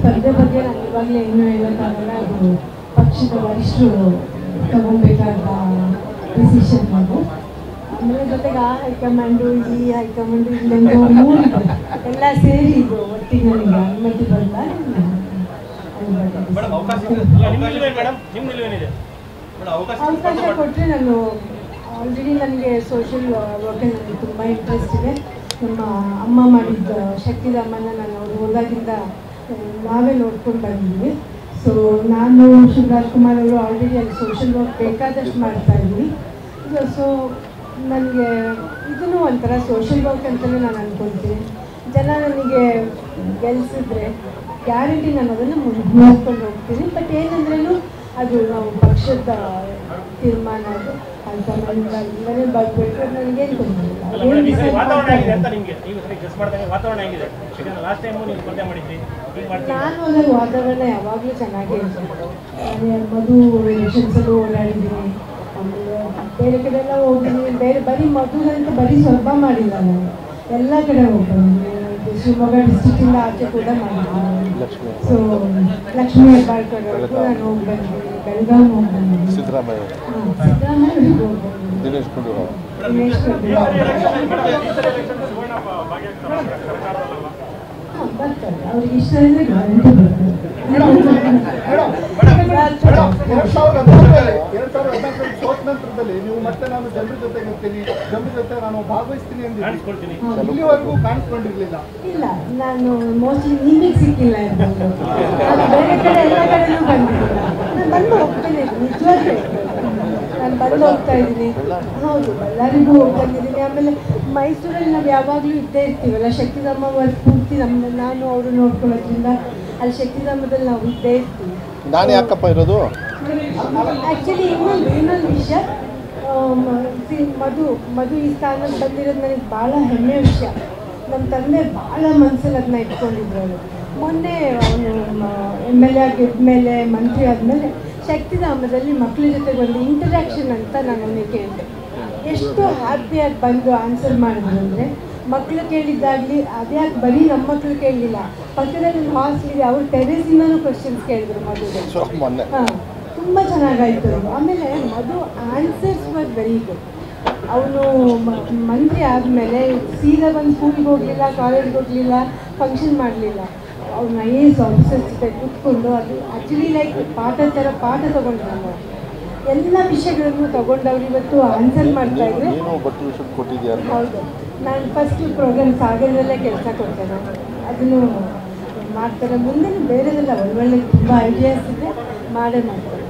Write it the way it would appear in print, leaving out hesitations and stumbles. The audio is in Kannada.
ಸ್ಪರ್ಧೆ ಬಗ್ಗೆ ನಾನು ಇವಾಗಲೇ ಇನ್ನೂ ಹೇಳೋಕ್ಕಾಗಲ್ಲ. ಅದು ಪಕ್ಷದ ವರಿಷ್ಠರು ತಗೊಬೇಕಾದ ಡಿಸಿಷನ್ ಅದು. ಆಮೇಲೆ ಜೊತೆಗೆ ಆ ಹೈಕಮಾಂಡು ಈ ಹೈಕಮಾಂಡು ಇಲ್ಲೊಂದು ಮೂರಿದೆ, ಎಲ್ಲ ಸೇರಿ ಇದು ಒಟ್ಟಿನಲ್ಲಿ ಅನುಮತಿ ಬಂದ ಅವಕಾಶ ಕೊಟ್ಟರೆ ನಾನು ಆಲ್ರೆಡಿ ನನಗೆ ಸೋಷಿಯಲ್ ವರ್ಕಲ್ಲಿ ನನಗೆ ತುಂಬ ಇಂಟ್ರೆಸ್ಟ್ ಇದೆ. ನಮ್ಮ ಅಮ್ಮ ಮಾಡಿದ್ದ ಶಕ್ತಿಧಾಮನ ನಾನು ಅವ್ರು ಹೋದಾಗಿಂದ ನಾವೇ ನೋಡ್ಕೊಂಡು ಬಂದಿದ್ವಿ. ಸೊ ನಾನು ಶಿವರಾಜ್ ಕುಮಾರ್ ಅವರು ಆಲ್ರೆಡಿ ಅಲ್ಲಿ ಸೋಷಿಯಲ್ ವರ್ಕ್ ಬೇಕಾದಷ್ಟು ಮಾಡ್ತಾ ಇದ್ವಿ. ಸೊ ನನಗೆ ಇದೂ ಒಂಥರ ಸೋಷಿಯಲ್ ವರ್ಕ್ ಅಂತಲೇ ನಾನು ಅಂದ್ಕೊಳ್ತೀನಿ. ಜನ ನನಗೆ ಗೆಲ್ಲಿಸಿದ್ರೆ ಗ್ಯಾರಂಟಿ ನಾನು ಅದನ್ನು ನೋಡ್ಕೊಂಡು ಹೋಗ್ತೀನಿ. ಬಟ್ ಏನಂದ್ರೂ ಅದು ನಾವು ಪಕ್ಷದ ತೀರ್ಮಾನ ಅದು ಹೈಕಮಾಂಡ್ ಬರ್ಬಿಟ್ರೆ ನನಗೇನು ತೊಂದರೆ. ನಾನು ಹೋದಾಗ ವಾತಾವರಣ ಯಾವಾಗಲೂ ಚೆನ್ನಾಗೇ ಇರ್ತದೆ. ಮಧು ಎಲೆಕ್ಷನ್ಸಲ್ಲೂ ಓಡಾಡಿದ್ದೀನಿ, ಆಮೇಲೆ ಬೇರೆ ಕಡೆ ಎಲ್ಲ ಹೋಗಿದ್ದೀನಿ. ಬೇರೆ ಬರೀ ಮಧುರಂತ ಬರೀ ಸ್ವಲ್ಪ ಮಾಡಿಲ್ಲ, ನಾನು ಎಲ್ಲ ಕಡೆ ಹೋಗ್ಬಂದಿದ್ದೀನಿ. ಶಿವಮೊಗ್ಗ ಡಿಸ್ಟಿಕ್ಕಿಂದ ಆಚೆ ಕೂಡ ಮಾಡಿದ್ದೀನಿ. ಸೊ ಲಕ್ಷ್ಮೀ ಹೆಬ್ಬಾಳ್ಕರ್ವರೆಗೂ ನಾನು ಹೋಗಿ ಬಂದಿದ್ದೀನಿ. ಬೆಳಗಾವಿ ಹೋಗಿ ಬಂದಿದ್ದೀನಿ. ಸಿದ್ದರಾಮಯ್ಯ ಹೋಗಿ ಬಂದಿದ್ದೀನಿ. ದಿನೇಶ್ ಗುಂಡೂರಾವ್ ಬರ್ತಾರೆ. ಅವ್ರಿಗೆ ಇಷ್ಟ ಇದ್ರೆ ಗ್ಯಾರಂಟಿ ಬರ್ತಾರೆ. 2014 ಸೋತ ನಂತರದಲ್ಲಿ ನೀವು ಮತ್ತೆ ನಾನು ಜನರ ಜೊತೆಗೆ ಇರ್ತೀನಿ, ಜನರ ಜೊತೆ ನಾನು ಭಾಗವಹಿಸ್ತೀನಿ ಅಂದಿದ್ದೀನಿ. ಇಲ್ಲಿವರೆಗೂ ಕಾಣಿಸ್ಕೊಂಡಿರ್ಲಿಲ್ಲ. ಇಲ್ಲ, ನಾನು ಮೋಸ್ಟ್ಲಿ ನಿಮಗೆ ಸಿಕ್ಕಿಲ್ಲ ಇರ್ಬೋದು. ನಾನು ಬೇರೆ ಕಡೆ ಎಲ್ಲ ಕಡೆನೂ ಬಂದಿಲ್ಲ. ನಾನು ಬಂದು ಹೋಗ್ತೇನೆ, ನಿಜವಾಗ್ಲೂ ನಾನು ಬಂದು ಹೋಗ್ತಾ ಇದ್ದೀನಿ. ಹೌದು, ಬಳ್ಳಾರಿಗೂ ಹೋಗಿ ಬಂದಿದ್ದೀನಿ. ಆಮೇಲೆ ಮೈಸೂರಲ್ಲಿ ನಾವು ಯಾವಾಗಲೂ ಇದ್ದೇ ಇರ್ತೀವಲ್ಲ, ಶಕ್ತಿಧಾಮ ಪೂರ್ತಿ ನಾನು ಅವರು ನೋಡ್ಕೊಳ್ಳೋದ್ರಿಂದ ಅಲ್ಲಿ ಶಕ್ತಿಧಾಮದಲ್ಲಿ ನಾವು ಇದ್ದೇ ಇರ್ತೀವಿ. ನಾನು ಯಾಕಪ್ಪ ಇರೋದು ಆ್ಯಕ್ಚುಲಿ ಇನ್ನೊಂದು ವಿಷಯ, ಮಧು ಈ ಸ್ಥಾನಕ್ಕೆ ಬಂದಿರೋದು ನನಗೆ ಭಾಳ ಹೆಮ್ಮೆಯ ವಿಷಯ. ನಮ್ಮ ತಂದೆ ಭಾಳ ಮನಸ್ಸಲ್ಲಿ ಅದನ್ನ ಇಟ್ಕೊಂಡಿದ್ರು. ಅವರು ಮೊನ್ನೆ ಅವನು MLA ಆಗಿದ್ಮೇಲೆ ಮಂತ್ರಿ ಆದಮೇಲೆ ಶಕ್ತಿಧಾಮದಲ್ಲಿ ಮಕ್ಕಳ ಜೊತೆಗೆ ಒಂದು ಇಂಟರ್ಯಾಕ್ಷನ್ ಅಂತ ನಾನು ಅವನಿಗೆ ಕೇಳಿದೆ. ಎಷ್ಟು ಹ್ಯಾಪಿಯಾಗಿ ಬಂದು ಆನ್ಸರ್ ಮಾಡಿದ್ರು ಅಂದರೆ, ಮಕ್ಕಳು ಕೇಳಿದ್ದಾಗಲಿ ಅದ್ಯಾಕೆ ಬರೀ ನಮ್ಮ ಮಕ್ಕಳು ಕೇಳಲಿಲ್ಲ, ಪಕ್ಕದಲ್ಲಿ ಒಂದು ಹಾಸ್ಟೆಲ್ ಇದೆ, ಅವ್ರು ಟೆರೇಸಿಂದನೂ ಕ್ವಶನ್ಸ್ ಕೇಳಿದ್ರು ಮಧುಗೆ. ಹಾಂ, ತುಂಬ ಚೆನ್ನಾಗಾಯಿತು. ಆಮೇಲೆ ಮಧು ಆನ್ಸರ್ಸ್ ವಾಸ್ ವೆರಿ ಗುಡ್. ಅವನು ಮಂತ್ರಿ ಆದಮೇಲೆ ಸೀದಾ ಒಂದು ಸ್ಕೂಲ್ಗೆ ಹೋಗಲಿಲ್ಲ, ಕಾಲೇಜ್ಗೆ ಹೋಗಲಿಲ್ಲ, ಫಂಕ್ಷನ್ ಮಾಡಲಿಲ್ಲ. ಅವ್ನ IAS ಆಫೀಸರ್ಸ್ ಜೊತೆ ಕೂತ್ಕೊಂಡು ಅದು ಆ್ಯಕ್ಚುಲಿ ಲೈಕ್ ಪಾಠ ತೊಗೊಂಡ್ರು. ನಾವು ಎಲ್ಲ ವಿಷಯಗಳನ್ನು ತೊಗೊಂಡವ್ರು ಇವತ್ತು ಆನ್ಸರ್ ಮಾಡ್ತಾಯಿದ್ರೆ. ಹೌದು, ನಾನು ಫಸ್ಟ್ ಪ್ರೋಗ್ರಾಮ್ ಸಾಗರದಲ್ಲೇ ಕೆಲಸ ಕೊಡ್ತೇನೆ, ಅದನ್ನು ಮಾಡ್ತಾರೆ. ಮುಂದೆ ಬೇರೆದೆಲ್ಲ ಒಳ್ಳೊಳ್ಳೆ ತುಂಬ ಐಡಿಯಾಸ್ ಇದೆ, ಮಾಡೇ ಮಾಡ್ತಾರೆ.